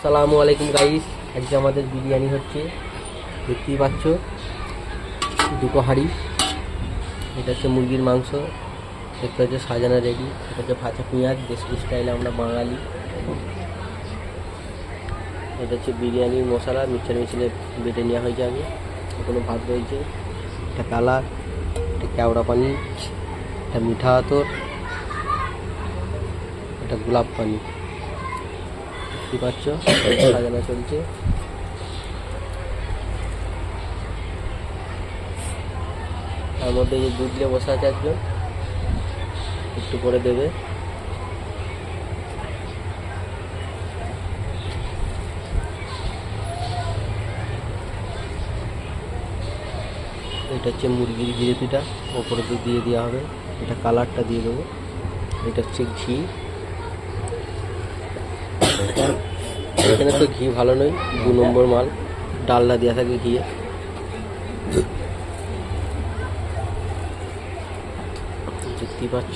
আসসালামু আলাইকুম গাইস, আজকে আমাদের বিরিয়ানি হচ্ছে। দেখতেই পাচ্ছ দুটো হাঁড়ি। এটা হচ্ছে মুরগির মাংস, দেখতে হচ্ছে সাজানো রেডি। এটা হচ্ছে ভাজা পেঁয়াজ, দেশি স্টাইলে আমরা বাঙালি। এটা হচ্ছে বিরিয়ানির মশলা, মিক্সচার মিশিয়ে বেটে নেওয়া হয়েছে আগে। এখনো ভাত রয়েছে। এটা কালার, এটা কেওড়া পানি, এটা মিঠা আতর, এটা গোলাপ পানি। দেখতে পাচ্ছ সাজানো চলছে। তার মধ্যে যে দুধ দিয়ে বসে আছে একজন, একটু করে দেবে। এটা হচ্ছে মুরগির গ্রেভিটা, ওপরে দিয়ে দেওয়া হবে। এটা কালারটা দিয়ে দেবো। এটা হচ্ছে ঘি। এখানে তো ঘি ভালো নয়, 2 নম্বর মাল। ডালনা দেওয়া থাকে ঘিয়ে। দেখতেই পাচ্ছ।